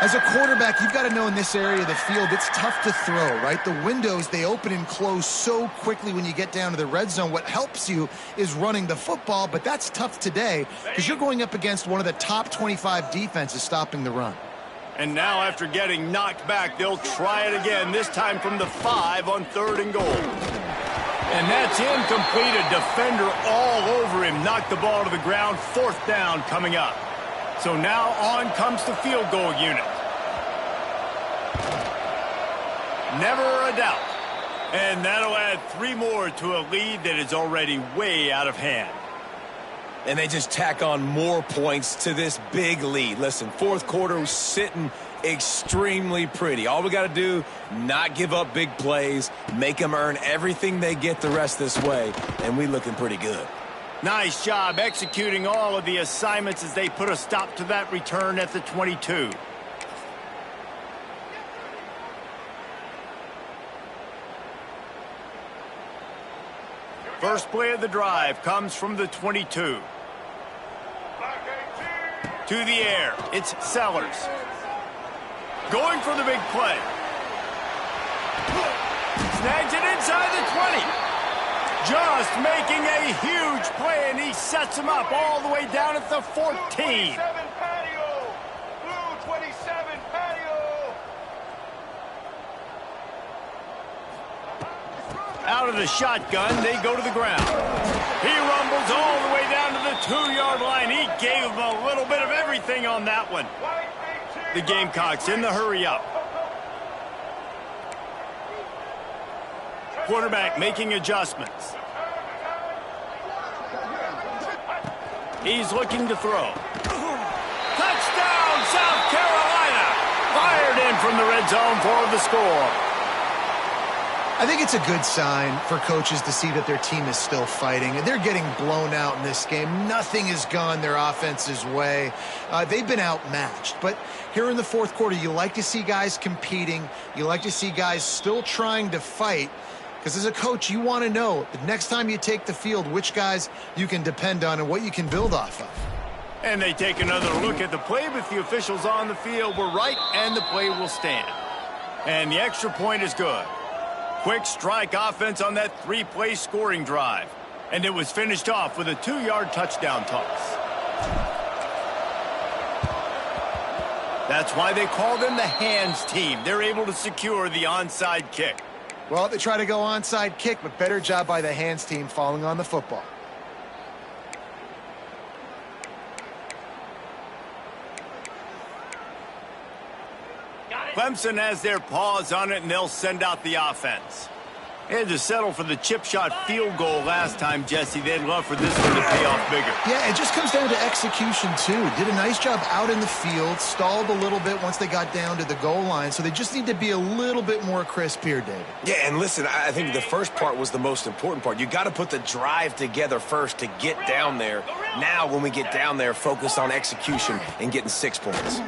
As a quarterback, you've got to know in this area of the field, it's tough to throw, right? The windows, they open and close so quickly when you get down to the red zone. What helps you is running the football, but that's tough today because you're going up against one of the top 25 defenses stopping the run. And now after getting knocked back, they'll try it again, this time from the 5 on third and goal. And that's incomplete. A defender all over him. Knocked the ball to the ground. Fourth down coming up. So now on comes the field goal unit. Never a doubt. And that'll add 3 more to a lead that is already way out of hand. And they just tack on more points to this big lead. Listen, fourth quarter was sitting extremely pretty. All we got to do, not give up big plays, make them earn everything they get the rest this way, and we looking pretty good. Nice job executing all of the assignments as they put a stop to that return at the 22. First play of the drive comes from the 22. To the air, it's Sellers. Going for the big play. Snags it inside the 20. Just making a huge play, and he sets him up all the way down at the 14. Blue 27 patio. Out of the shotgun, they go to the ground. He rumbles all the way down to the 2-yard line. He gave him a little bit of everything on that one. The Gamecocks in the hurry up. Quarterback making adjustments. He's looking to throw. Touchdown, South Carolina! Fired in from the red zone for the score. I think it's a good sign for coaches to see that their team is still fighting. They're getting blown out in this game. Nothing has gone their offense's way. They've been outmatched. But here in the fourth quarter, you like to see guys competing. You like to see guys still trying to fight. Because as a coach, you want to know the next time you take the field, which guys you can depend on and what you can build off of. And they take another look at the play, but the officials on the field were right, and the play will stand. And the extra point is good. Quick strike offense on that 3-play scoring drive. And it was finished off with a 2-yard touchdown toss. That's why they call them the hands team. They're able to secure the onside kick. Well, they try to go onside kick, but better job by the hands team falling on the football. Clemson has their paws on it, and they'll send out the offense. They had to settle for the chip shot field goal last time, Jesse. They'd love for this one to pay off bigger. Yeah, it just comes down to execution, too. Did a nice job out in the field, stalled a little bit once they got down to the goal line, so they just need to be a little bit more crisp here, David. Yeah, and listen, I think the first part was the most important part. You got to put the drive together first to get down there. Now, when we get down there, focus on execution and getting 6 points.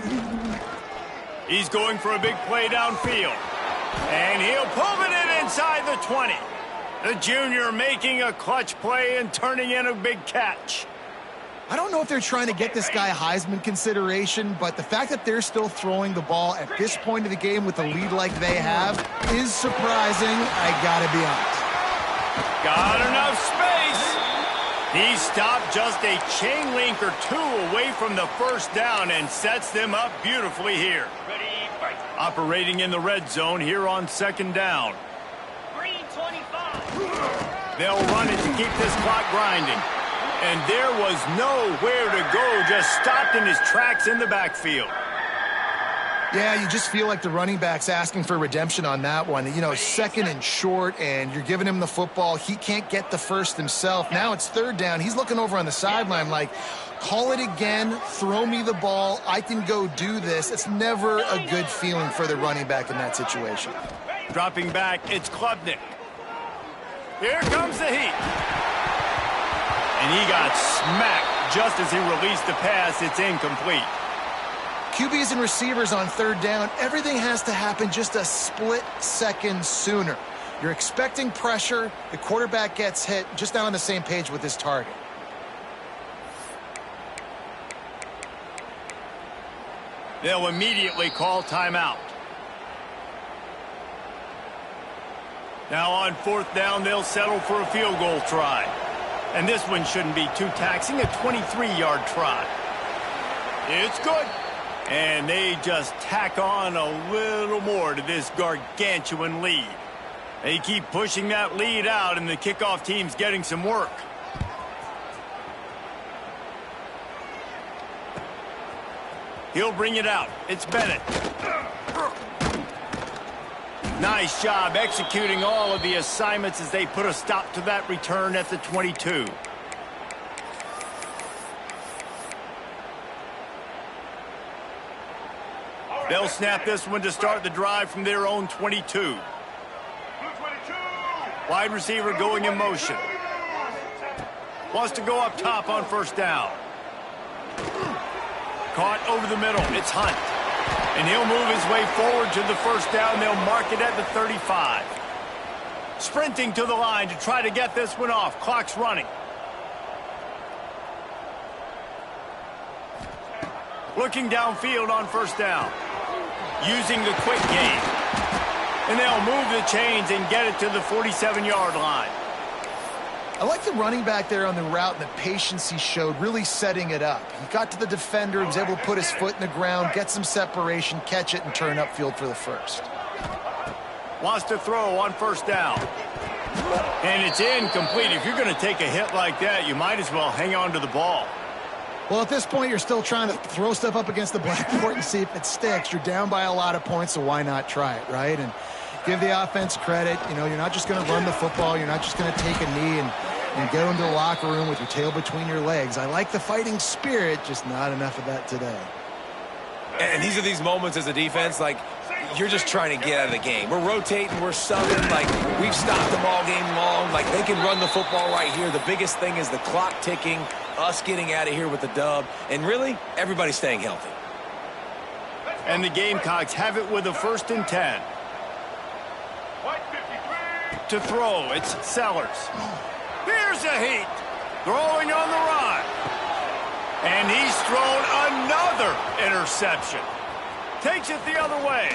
He's going for a big play downfield. And he'll pull it in inside the 20. The junior making a clutch play and turning in a big catch. I don't know if they're trying to get this guy Heisman consideration, but the fact that they're still throwing the ball at this point of the game with a lead like they have is surprising, I gotta be honest. Got enough space. He stopped just a chain link or two away from the first down and sets them up beautifully here. Operating in the red zone here on second down. Green 25. They'll run it to keep this clock grinding. And there was nowhere to go, just stopped in his tracks in the backfield. Yeah, you just feel like the running back's asking for redemption on that one. You know, second and short, and you're giving him the football. He can't get the first himself. Now it's third down. He's looking over on the sideline like, call it again, throw me the ball, I can go do this. It's never a good feeling for the running back in that situation. Dropping back, it's Klubnik. Here comes the heat. And he got smacked just as he released the pass. It's incomplete. QBs and receivers on third down, everything has to happen just a split second sooner. You're expecting pressure, the quarterback gets hit, just not on the same page with his target. They'll immediately call timeout. Now on fourth down, they'll settle for a field goal try. And this one shouldn't be too taxing, a 23-yard try. It's good. And they just tack on a little more to this gargantuan lead. They keep pushing that lead out, and the kickoff team's getting some work. He'll bring it out. It's Bennett. Nice job executing all of the assignments as they put a stop to that return at the 22. They'll snap this one to start the drive from their own 22. Wide receiver going in motion. Wants to go up top on first down. Caught over the middle. It's Hunt. And he'll move his way forward to the first down. They'll mark it at the 35. Sprinting to the line to try to get this one off. Clock's running. Looking downfield on first down. Using the quick game. And they'll move the chains and get it to the 47-yard line. I like the running back there on the route and the patience he showed, really setting it up. He got to the defender, he was able to put his foot in the ground, get some separation, catch it, and turn upfield for the first. Wants to throw on first down. And it's incomplete. If you're going to take a hit like that, you might as well hang on to the ball. Well, at this point, you're still trying to throw stuff up against the blackboard and see if it sticks. You're down by a lot of points, so why not try it, right? And give the offense credit. You know, you're not just going to run the football. You're not just going to take a knee and go into the locker room with your tail between your legs. I like the fighting spirit, just not enough of that today. And these are these moments as a defense, like, you're just trying to get out of the game. We're rotating, we're subbing, like, we've stopped them all game long. Like, they can run the football right here. The biggest thing is the clock ticking, us getting out of here with the dub, and really, everybody staying healthy. And the Gamecocks have it with a 1st and 10. To throw, it's Sellers. Here's a heat. Throwing on the run. And he's thrown another interception. Takes it the other way.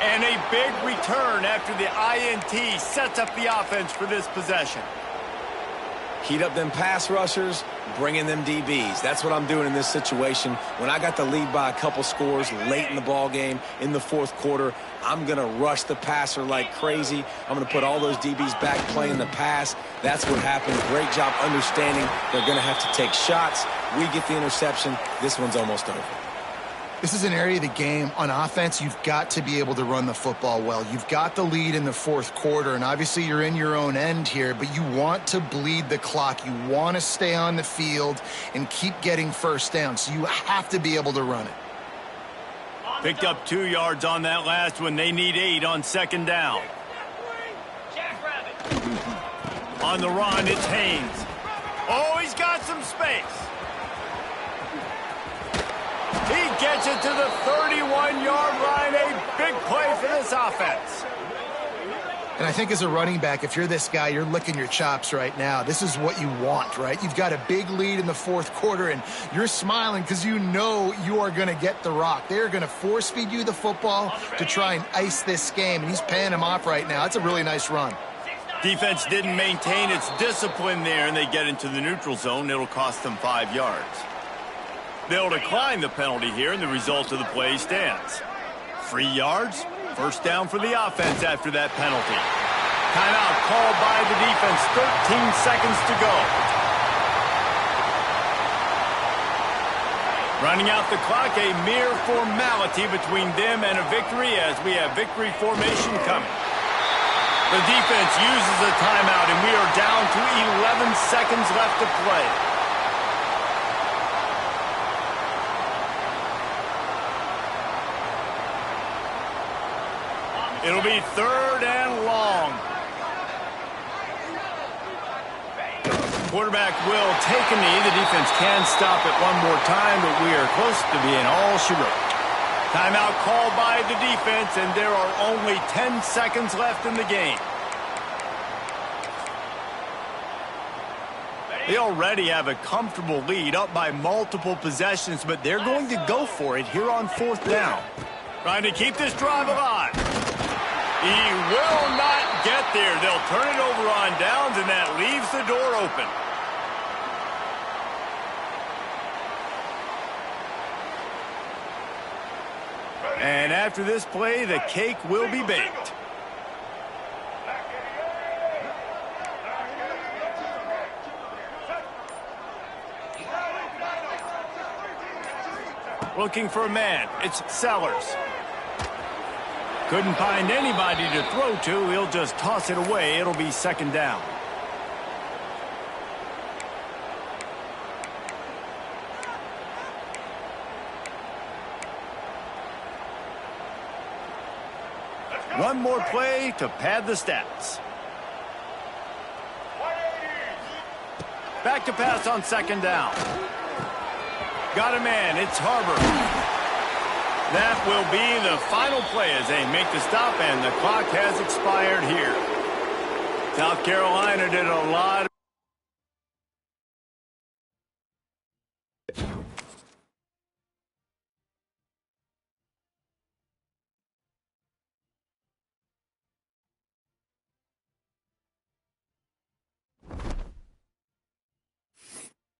And a big return after the INT sets up the offense for this possession. Heat up them pass rushers, bring in them DBs. That's what I'm doing in this situation. When I got the lead by a couple scores late in the ball game, in the 4th quarter, I'm going to rush the passer like crazy. I'm going to put all those DBs back playing the pass. That's what happened. Great job understanding they're going to have to take shots. We get the interception. This one's almost over. This is an area of the game. On offense, you've got to be able to run the football well. You've got the lead in the 4th quarter, and obviously you're in your own end here, but you want to bleed the clock. You want to stay on the field and keep getting first down, so you have to be able to run it. Picked up 2 yards on that last one. They need 8 on 2nd down. On the run, it's Haynes. Oh, he's got some space. He gets it to the 31-yard line. A big play for this offense. And I think as a running back, if you're this guy, you're licking your chops right now. This is what you want, right? You've got a big lead in the 4th quarter, and you're smiling because you know you are going to get the rock. They're going to force-feed you the football to try and ice this game, and he's paying him off right now. That's a really nice run. Defense didn't maintain its discipline there, and they get into the neutral zone. It'll cost them 5 yards. They'll decline the penalty here, and the result of the play stands. 3 yards, 1st down for the offense after that penalty. Timeout called by the defense, 13 seconds to go. Running out the clock, a mere formality between them and a victory as we have victory formation coming. The defense uses a timeout, and we are down to 11 seconds left to play. It'll be 3rd and long. Quarterback will take a knee. The defense can stop it one more time, but we are close to being all she wrote. Timeout called by the defense, and there are only 10 seconds left in the game. They already have a comfortable lead, up by multiple possessions, but they're going to go for it here on 4th down. Trying to keep this drive alive. He will not get there. They'll turn it over on downs, and that leaves the door open. And after this play, the cake will be baked. Looking for a man. It's Sellers. Couldn't find anybody to throw to. He'll just toss it away. It'll be 2nd down. One more play to pad the stats. Back to pass on 2nd down. Got a man. It's Harbor. That will be the final play as they make the stop, and the clock has expired here. South Carolina did a lot